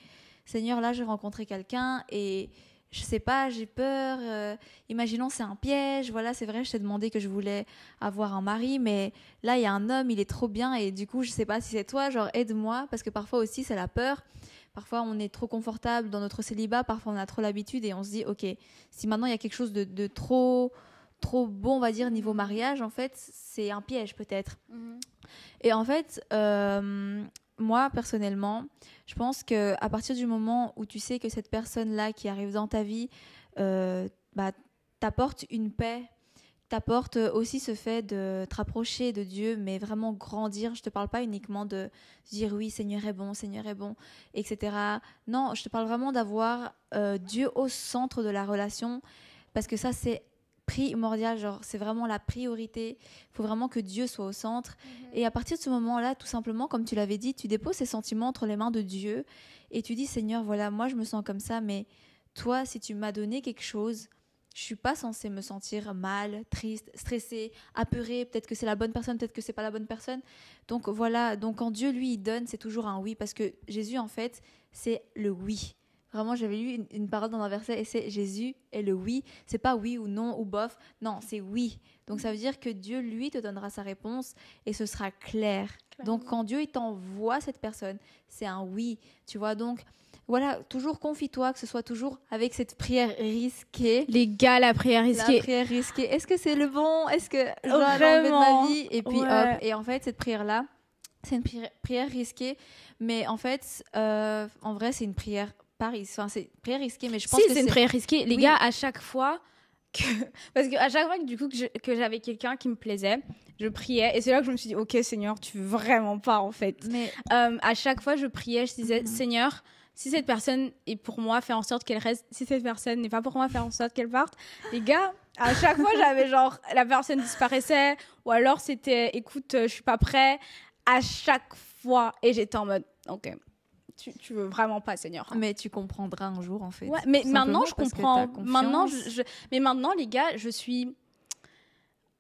Seigneur, là, j'ai rencontré quelqu'un et je sais pas, j'ai peur, imaginons c'est un piège, voilà, c'est vrai, je t'ai demandé que je voulais avoir un mari, mais là, il y a un homme, il est trop bien et du coup, je sais pas si c'est toi, genre aide-moi, parce que parfois aussi, c'est la peur. Parfois, on est trop confortable dans notre célibat, parfois on a trop l'habitude et on se dit, ok, si maintenant il y a quelque chose de trop bon, on va dire, niveau mariage, en fait, c'est un piège peut-être. Et en fait, moi, personnellement, je pense qu'à partir du moment où tu sais que cette personne-là qui arrive dans ta vie t'apporte une paix, t'apporte aussi ce fait de te rapprocher de Dieu, mais vraiment grandir. Je te parle pas uniquement de dire oui, Seigneur est bon, etc. Non, je te parle vraiment d'avoir Dieu au centre de la relation, parce que ça, c'est primordial, genre c'est vraiment la priorité. Il faut vraiment que Dieu soit au centre. Et à partir de ce moment-là, tout simplement, comme tu l'avais dit, tu déposes ces sentiments entre les mains de Dieu et tu dis, Seigneur, voilà, moi je me sens comme ça, mais toi, si tu m'as donné quelque chose, je suis pas censée me sentir mal, triste, stressée, apeurée. Peut-être que c'est la bonne personne, peut-être que c'est pas la bonne personne. Donc voilà, donc quand Dieu lui il donne, c'est toujours un oui, parce que Jésus en fait, c'est le oui. Vraiment, j'avais lu une parole dans un verset et c'est Jésus est le oui. C'est pas oui ou non ou bof. Non, c'est oui. Donc ça veut dire que Dieu, lui, te donnera sa réponse et ce sera clair. Donc quand Dieu il t'envoie cette personne, c'est un oui. Tu vois, donc voilà, toujours confie-toi, que ce soit toujours avec cette prière risquée. Les gars, la prière risquée. La prière risquée. Est-ce que c'est le bon? Est-ce que je dois Vraiment l'enlever de ma vie? Et puis ouais. hop. Et en fait, cette prière-là, c'est une prière risquée. Mais en fait, en vrai, c'est une prière enfin, c'est une prière risquée, mais je pense que c'est une prière risquée. Les oui. gars, à chaque fois parce qu'à chaque fois que j'avais quelqu'un qui me plaisait, je priais et c'est là que je me suis dit, ok Seigneur, tu veux vraiment pas en fait. Mais à chaque fois je priais, je disais, Seigneur, si cette personne est pour moi, fais en sorte qu'elle reste. Si cette personne n'est pas pour moi, fais en sorte qu'elle parte. Les gars, à chaque fois j'avais genre la personne disparaissait ou alors c'était, écoute, je suis pas prêt. À chaque fois, et j'étais en mode, ok. Tu veux vraiment pas, Seigneur. Mais tu comprendras un jour, en fait. Ouais, mais maintenant, je comprends. Mais maintenant, les gars, je suis...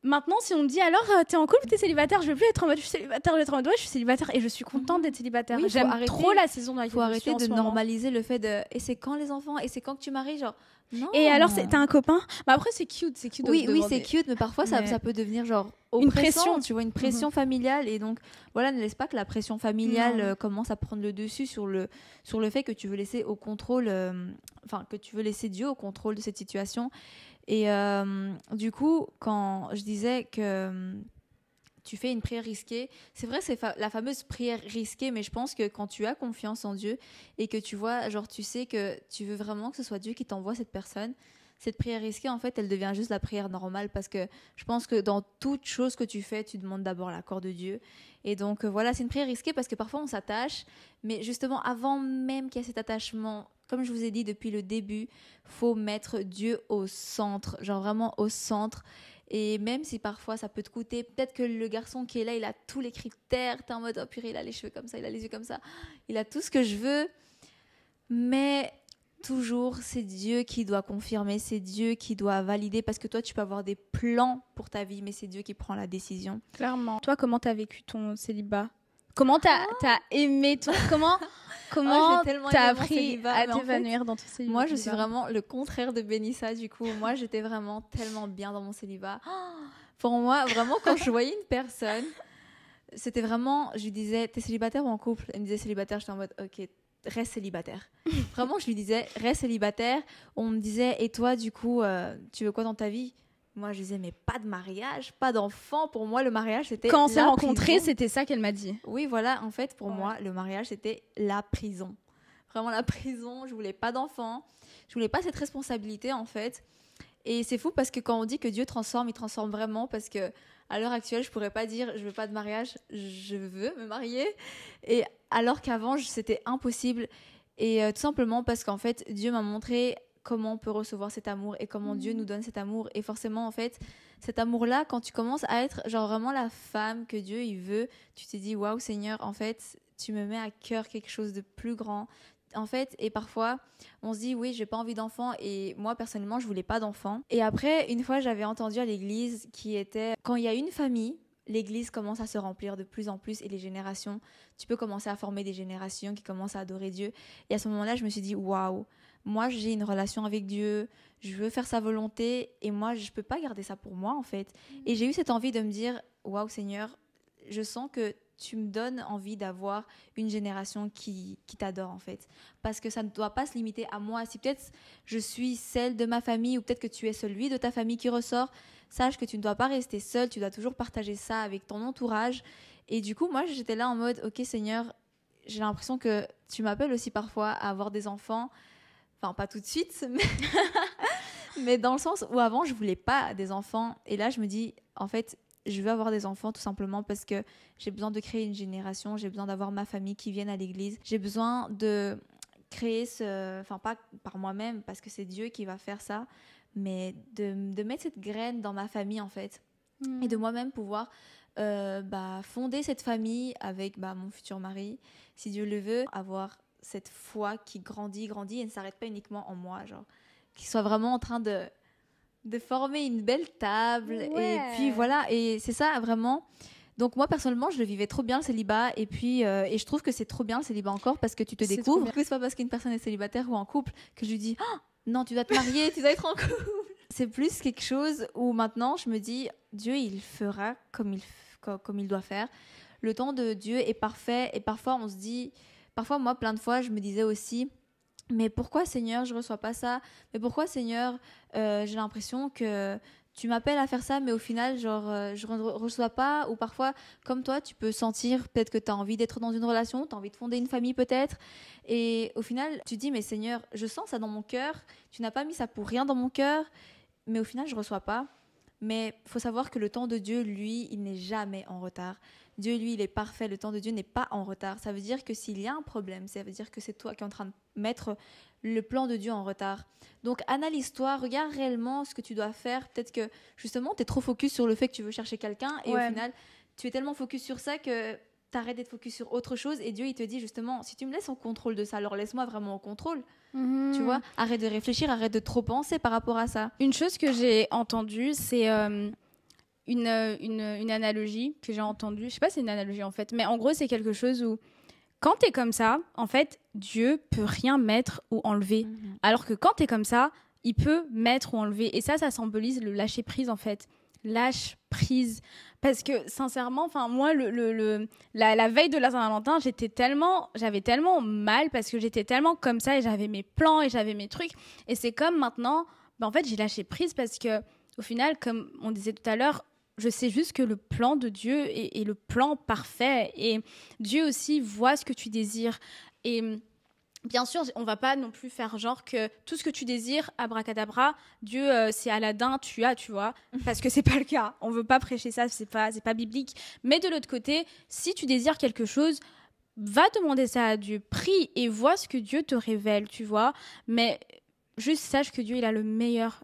maintenant, si on me dit alors, t'es en couple, t'es célibataire, je veux plus être en mode je suis célibataire, je veux être en mode ouais, je suis célibataire et je suis contente d'être célibataire. Oui, J'aime trop la saison dans laquelle faut je suis arrêter en de ce moment. normaliser le fait de et c'est quand les enfants et c'est quand que tu maries genre non. Et alors, t'as un copain? Bah après, c'est cute Oui, de oui, demander. c'est cute, mais parfois ça peut devenir genre Une oppressant, pression. tu vois, une pression familiale. Et donc, voilà, ne laisse pas que la pression familiale commence à prendre le dessus sur le fait que tu veux laisser au contrôle, que tu veux laisser Dieu au contrôle de cette situation. Et du coup, quand je disais que tu fais une prière risquée, c'est vrai, c'est la fameuse prière risquée, mais je pense que quand tu as confiance en Dieu et que tu vois, genre, tu sais que tu veux vraiment que ce soit Dieu qui t'envoie cette personne, cette prière risquée, en fait, elle devient juste la prière normale parce que je pense que dans toute chose que tu fais, tu demandes d'abord l'accord de Dieu. Et donc, voilà, c'est une prière risquée parce que parfois on s'attache, mais justement, avant même qu'il y ait cet attachement, comme je vous ai dit depuis le début, faut mettre Dieu au centre, genre vraiment au centre. Et même si parfois ça peut te coûter, peut-être que le garçon qui est là, il a tous les critères, t'es en mode, oh purée, il a les cheveux comme ça, il a les yeux comme ça, il a tout ce que je veux, mais toujours c'est Dieu qui doit confirmer, c'est Dieu qui doit valider, parce que toi tu peux avoir des plans pour ta vie, mais c'est Dieu qui prend la décision. Clairement. Toi, comment t'as vécu ton célibat? Comment t'as aimé ton... Comment t'as appris à t'évanouir dans ton célibat? Moi, je suis vraiment le contraire de Benissa, du coup. Moi, j'étais vraiment tellement bien dans mon célibat. Pour moi, vraiment, quand je voyais une personne, c'était vraiment... Je lui disais, t'es célibataire ou en couple? Elle me disait célibataire, j'étais en mode, ok, reste célibataire. Vraiment, je lui disais, reste célibataire. On me disait, et toi, du coup, tu veux quoi dans ta vie? Moi, je disais, mais pas de mariage, pas d'enfant. Pour moi, le mariage, c'était quand on s'est rencontrés, c'était ça qu'elle m'a dit. Oui, voilà. En fait, pour moi, le mariage, c'était la prison. Vraiment la prison. Je voulais pas d'enfant. Je voulais pas cette responsabilité, en fait. Et c'est fou parce que quand on dit que Dieu transforme, il transforme vraiment. Parce que à l'heure actuelle, je pourrais pas dire, je veux pas de mariage, je veux me marier. Et alors qu'avant, c'était impossible. Et tout simplement parce qu'en fait, Dieu m'a montré comment on peut recevoir cet amour et comment Dieu nous donne cet amour. Et forcément, en fait, cet amour-là, quand tu commences à être genre vraiment la femme que Dieu il veut, tu te dis, waouh Seigneur, en fait, tu me mets à cœur quelque chose de plus grand. En fait, et parfois, on se dit, oui, j'ai pas envie d'enfant. Et moi, personnellement, je voulais pas d'enfant. Et après, une fois, j'avais entendu à l'église qui était, quand il y a une famille, l'église commence à se remplir de plus en plus et les générations, tu peux commencer à former des générations qui commencent à adorer Dieu. Et à ce moment-là, je me suis dit, waouh, moi, j'ai une relation avec Dieu, je veux faire sa volonté et moi, je peux pas garder ça pour moi, en fait. Et j'ai eu cette envie de me dire, waouh, Seigneur, je sens que tu me donnes envie d'avoir une génération qui t'adore, en fait. Parce que ça ne doit pas se limiter à moi. Si peut-être je suis celle de ma famille ou peut-être que tu es celui de ta famille qui ressort, sache que tu ne dois pas rester seule, tu dois toujours partager ça avec ton entourage. Et du coup, moi, j'étais là en mode, ok, Seigneur, j'ai l'impression que tu m'appelles aussi parfois à avoir des enfants. Enfin, pas tout de suite, mais dans le sens où avant, je voulais pas des enfants. Et là, je me dis, en fait, je veux avoir des enfants tout simplement parce que j'ai besoin de créer une génération, j'ai besoin d'avoir ma famille qui vienne à l'église. J'ai besoin de créer enfin pas par moi-même parce que c'est Dieu qui va faire ça, mais de mettre cette graine dans ma famille en fait. Et de moi-même pouvoir fonder cette famille avec mon futur mari, si Dieu le veut, avoir cette foi qui grandit et ne s'arrête pas uniquement en moi, genre qui soit vraiment en train de former une belle table. Ouais. Et puis voilà, et c'est ça vraiment. Donc moi personnellement je le vivais trop bien le célibat et puis et je trouve que c'est trop bien le célibat encore parce que tu te découvres. C'est pas parce qu'une personne est célibataire ou en couple que je lui dis oh, non tu dois te marier, tu dois être en couple. C'est plus quelque chose où maintenant je me dis Dieu il fera comme il doit faire. Le temps de Dieu est parfait et parfois on se dit, parfois moi plein de fois je me disais aussi mais pourquoi Seigneur je reçois pas ça, mais pourquoi Seigneur j'ai l'impression que tu m'appelles à faire ça mais au final genre je reçois pas, ou parfois comme toi tu peux sentir peut-être que tu as envie d'être dans une relation, tu as envie de fonder une famille peut-être et au final tu dis mais Seigneur je sens ça dans mon cœur, tu n'as pas mis ça pour rien dans mon cœur mais au final je reçois pas. Mais il faut savoir que le temps de Dieu, lui, il n'est jamais en retard. Dieu, lui, il est parfait. Le temps de Dieu n'est pas en retard. Ça veut dire que s'il y a un problème, ça veut dire que c'est toi qui es en train de mettre le plan de Dieu en retard. Donc, analyse-toi, regarde réellement ce que tu dois faire. Peut-être que, justement, tu es trop focus sur le fait que tu veux chercher quelqu'un et au final, tu es tellement focus sur ça que tu arrêtes d'être focus sur autre chose et Dieu, il te dit justement, si tu me laisses en contrôle de ça, alors laisse-moi vraiment en contrôle. Tu vois, arrête de réfléchir, arrête de trop penser par rapport à ça. Une chose que j'ai entendue, c'est une analogie que j'ai entendue. Je sais pas si c'est une analogie en fait, mais en gros, c'est quelque chose où quand t'es comme ça, en fait, Dieu peut rien mettre ou enlever. Alors que quand t'es comme ça, il peut mettre ou enlever. Et ça symbolise le lâcher prise en fait. Lâche prise. Parce que sincèrement, moi, la veille de la Saint-Valentin, j'avais tellement mal parce que j'étais tellement comme ça et j'avais mes plans et j'avais mes trucs. Et c'est comme maintenant, en fait, j'ai lâché prise parce que au final, comme on disait tout à l'heure, je sais juste que le plan de Dieu est le plan parfait. Et Dieu aussi voit ce que tu désires. Et bien sûr, on va pas non plus faire genre que tout ce que tu désires, abracadabra, Dieu, c'est Aladdin, tu vois. Parce que c'est pas le cas. On veut pas prêcher ça, c'est pas biblique. Mais de l'autre côté, si tu désires quelque chose, va demander ça à Dieu. Prie et vois ce que Dieu te révèle, tu vois. Mais juste sache que Dieu, il a le meilleur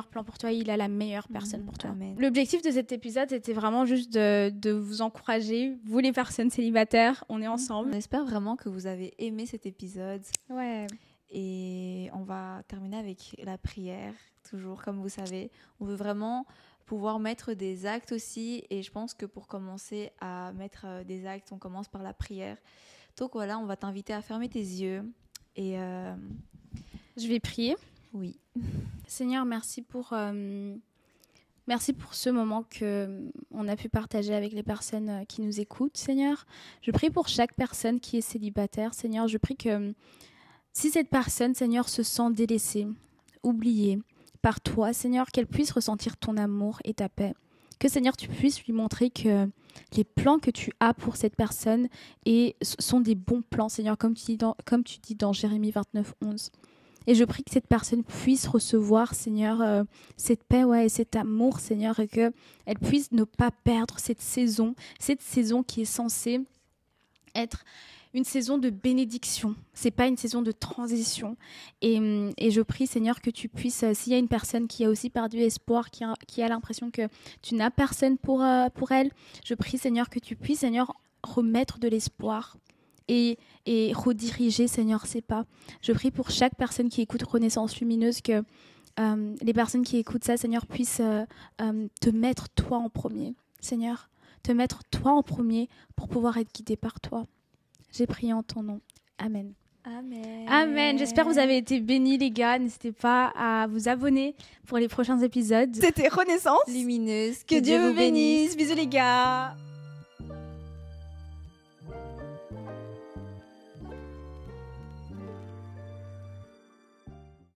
plan pour toi, il a la meilleure personne pour toi. Amen. L'objectif de cet épisode, c'était vraiment juste de vous encourager, vous les personnes célibataires, on est ensemble. On espère vraiment que vous avez aimé cet épisode. Ouais. Et on va terminer avec la prière, toujours comme vous savez. On veut vraiment pouvoir mettre des actes aussi, et je pense que pour commencer à mettre des actes, on commence par la prière. Donc voilà, on va t'inviter à fermer tes yeux et... Je vais prier. Oui. Seigneur, merci pour ce moment qu'on a pu partager avec les personnes qui nous écoutent, Seigneur. Je prie pour chaque personne qui est célibataire, Seigneur. Je prie que si cette personne, Seigneur, se sent délaissée, oubliée par toi, Seigneur, qu'elle puisse ressentir ton amour et ta paix. Que, Seigneur, tu puisses lui montrer que les plans que tu as pour cette personne sont des bons plans, Seigneur, comme tu dis dans Jérémie 29:11. Et je prie que cette personne puisse recevoir, Seigneur, cette paix et cet amour, Seigneur, et qu'elle puisse ne pas perdre cette saison qui est censée être une saison de bénédiction. C'est pas une saison de transition. Et je prie, Seigneur, que tu puisses, s'il y a une personne qui a aussi perdu espoir, qui a l'impression que tu n'as personne pour elle, je prie, Seigneur, que tu puisses, Seigneur, remettre de l'espoir. Et rediriger, Seigneur, ses pas. Je prie pour chaque personne qui écoute Renaissance Lumineuse, que les personnes qui écoutent ça, Seigneur, puissent te mettre toi en premier. Seigneur, te mettre toi en premier pour pouvoir être guidé par toi. J'ai prié en ton nom. Amen. Amen. Amen. J'espère que vous avez été bénis, les gars. N'hésitez pas à vous abonner pour les prochains épisodes. C'était Renaissance Lumineuse. Que Dieu vous bénisse. Bisous les gars.